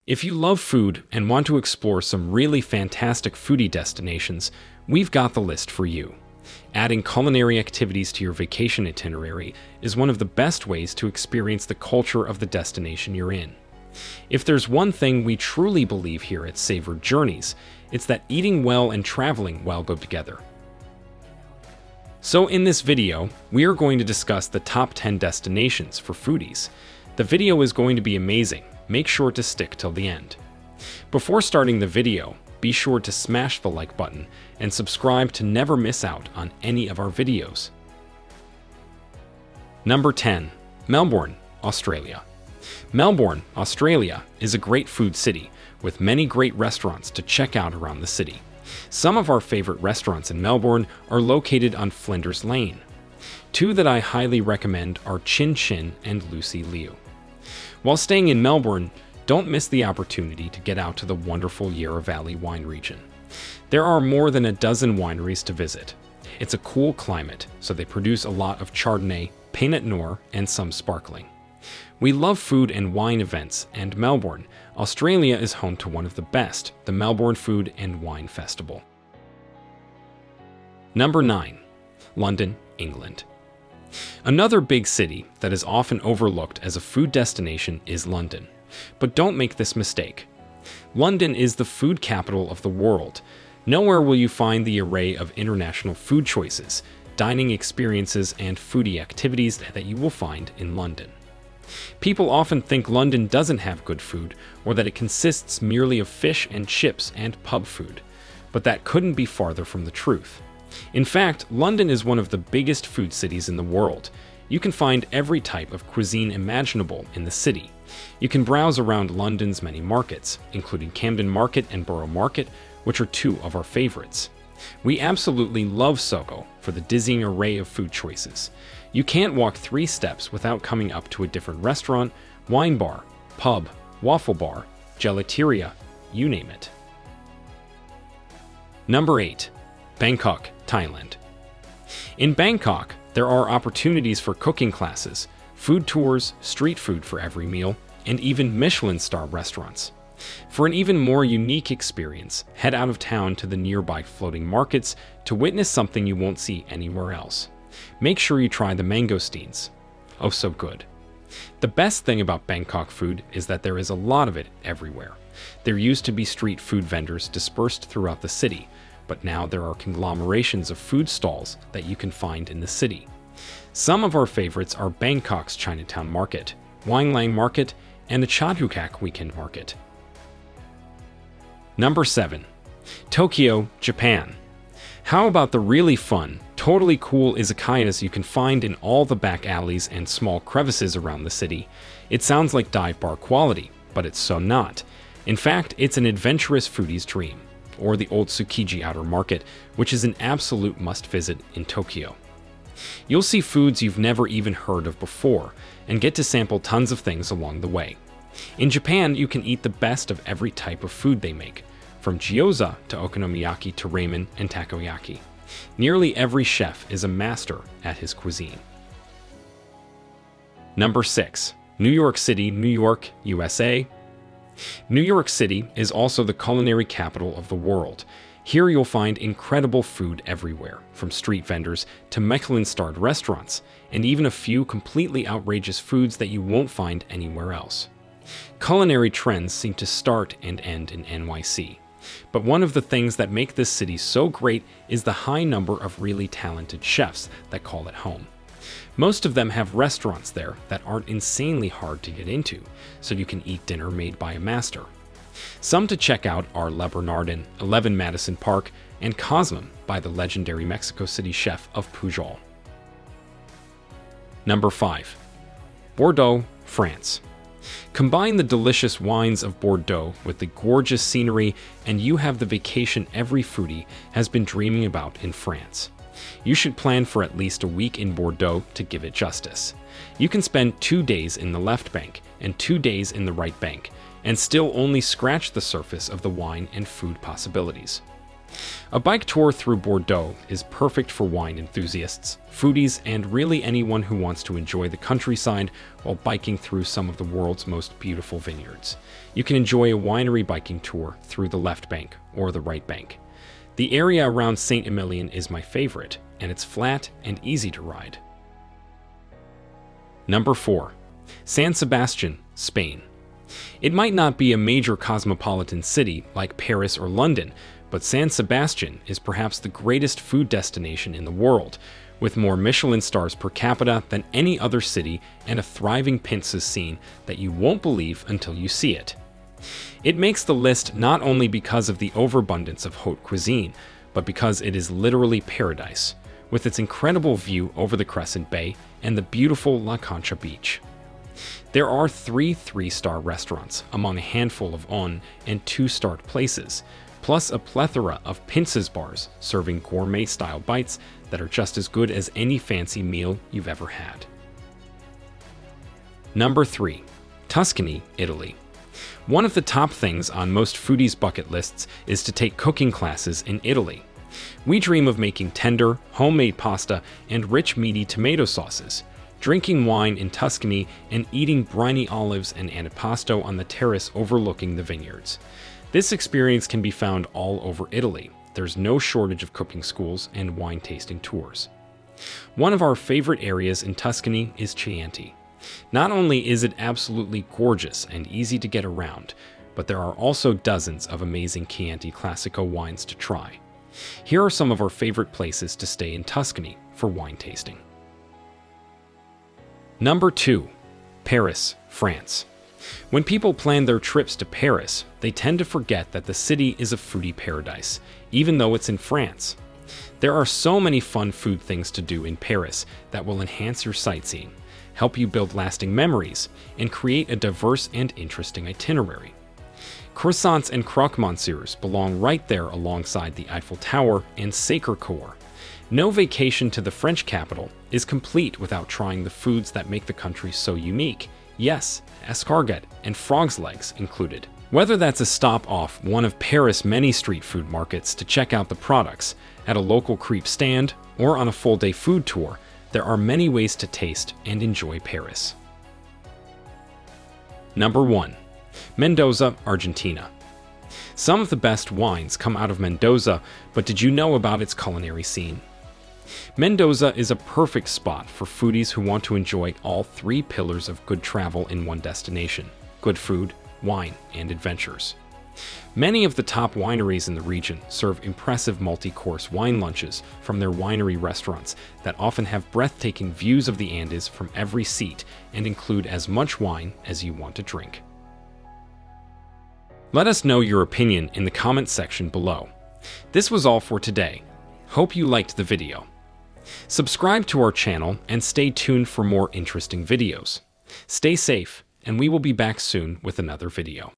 If you love food and want to explore some really fantastic foodie destinations, we've got the list for you. Adding culinary activities to your vacation itinerary is one of the best ways to experience the culture of the destination you're in. If there's one thing we truly believe here at Savored Journeys, it's that eating well and traveling well go together. So in this video, we are going to discuss the top 10 destinations for foodies. The video is going to be amazing. Make sure to stick till the end. Before starting the video, be sure to smash the like button and subscribe to never miss out on any of our videos. Number 10. Melbourne, Australia. Melbourne, Australia is a great food city with many great restaurants to check out around the city. Some of our favorite restaurants in Melbourne are located on Flinders Lane. Two that I highly recommend are Chin Chin and Lucy Liu. While staying in Melbourne, don't miss the opportunity to get out to the wonderful Yarra Valley wine region. There are more than a dozen wineries to visit. It's a cool climate, so they produce a lot of Chardonnay, Pinot Noir, and some sparkling. We love food and wine events, and Melbourne, Australia is home to one of the best, the Melbourne Food and Wine Festival. Number 9. London, England. Another big city that is often overlooked as a food destination is London. But don't make this mistake. London is the food capital of the world. Nowhere will you find the array of international food choices, dining experiences, and foodie activities that you will find in London. People often think London doesn't have good food, or that it consists merely of fish and chips and pub food. But that couldn't be farther from the truth. In fact, London is one of the biggest food cities in the world. You can find every type of cuisine imaginable in the city. You can browse around London's many markets, including Camden Market and Borough Market, which are two of our favorites. We absolutely love Soho for the dizzying array of food choices. You can't walk 3 steps without coming up to a different restaurant, wine bar, pub, waffle bar, gelateria, you name it. Number 8. Bangkok, Thailand. In Bangkok, there are opportunities for cooking classes, food tours, street food for every meal, and even Michelin-star restaurants. For an even more unique experience, head out of town to the nearby floating markets to witness something you won't see anywhere else. Make sure you try the mangosteens. Oh, so good. The best thing about Bangkok food is that there is a lot of it everywhere. There used to be street food vendors dispersed throughout the city, but now there are conglomerations of food stalls that you can find in the city. Some of our favorites are Bangkok's Chinatown Market, Wang Lang Market, and the Chatuchak Weekend Market. Number 7. Tokyo, Japan. How about the really fun, totally cool izakayas you can find in all the back alleys and small crevices around the city? It sounds like dive bar quality, but it's so not. In fact, it's an adventurous foodie's dream. Or the old Tsukiji Outer Market, which is an absolute must-visit in Tokyo. You'll see foods you've never even heard of before, and get to sample tons of things along the way. In Japan, you can eat the best of every type of food they make, from gyoza to okonomiyaki to ramen and takoyaki. Nearly every chef is a master at his cuisine. Number 6. New York City, New York, USA. New York City is also the culinary capital of the world. Here you'll find incredible food everywhere, from street vendors to Michelin-starred restaurants, and even a few completely outrageous foods that you won't find anywhere else. Culinary trends seem to start and end in NYC. But one of the things that make this city so great is the high number of really talented chefs that call it home. Most of them have restaurants there that aren't insanely hard to get into, so you can eat dinner made by a master. Some to check out are Le Bernardin, 11 Madison Park, and Cosmom by the legendary Mexico City chef of Pujol. Number 5. Bordeaux, France. Combine the delicious wines of Bordeaux with the gorgeous scenery, and you have the vacation every foodie has been dreaming about in France. You should plan for at least a week in Bordeaux to give it justice. You can spend 2 days in the left bank and 2 days in the right bank, and still only scratch the surface of the wine and food possibilities. A bike tour through Bordeaux is perfect for wine enthusiasts, foodies, and really anyone who wants to enjoy the countryside while biking through some of the world's most beautiful vineyards. You can enjoy a winery biking tour through the left bank or the right bank. The area around Saint-Emilion is my favorite, and it's flat and easy to ride. Number 4. San Sebastian, Spain. It might not be a major cosmopolitan city like Paris or London, but San Sebastian is perhaps the greatest food destination in the world, with more Michelin stars per capita than any other city and a thriving pizza scene that you won't believe until you see it. It makes the list not only because of the overabundance of haute cuisine, but because it is literally paradise, with its incredible view over the Crescent Bay and the beautiful La Concha beach. There are 3-star restaurants among a handful of 1- and 2-star places, plus a plethora of pizzas bars serving gourmet-style bites that are just as good as any fancy meal you've ever had. Number 3. Tuscany, Italy. One of the top things on most foodies' bucket lists is to take cooking classes in Italy. We dream of making tender, homemade pasta and rich, meaty tomato sauces, drinking wine in Tuscany, and eating briny olives and antipasto on the terrace overlooking the vineyards. This experience can be found all over Italy. There's no shortage of cooking schools and wine tasting tours. One of our favorite areas in Tuscany is Chianti. Not only is it absolutely gorgeous and easy to get around, but there are also dozens of amazing Chianti Classico wines to try. Here are some of our favorite places to stay in Tuscany for wine tasting. Number 2. Paris, France. When people plan their trips to Paris, they tend to forget that the city is a foodie paradise, even though it's in France. There are so many fun food things to do in Paris that will enhance your sightseeing, help you build lasting memories, and create a diverse and interesting itinerary. Croissants and croque-monsieurs belong right there alongside the Eiffel Tower and Sacré-Cœur. No vacation to the French capital is complete without trying the foods that make the country so unique. Yes, escargot and frog's legs included. Whether that's a stop off one of Paris' many street food markets to check out the products, at a local crepe stand, or on a full-day food tour, there are many ways to taste and enjoy Paris. Number 1. Mendoza, Argentina. Some of the best wines come out of Mendoza, but did you know about its culinary scene? Mendoza is a perfect spot for foodies who want to enjoy all 3 pillars of good travel in one destination: good food, wine, and adventures. Many of the top wineries in the region serve impressive multi-course wine lunches from their winery restaurants that often have breathtaking views of the Andes from every seat and include as much wine as you want to drink. Let us know your opinion in the comments section below. This was all for today. Hope you liked the video. Subscribe to our channel and stay tuned for more interesting videos. Stay safe, and we will be back soon with another video.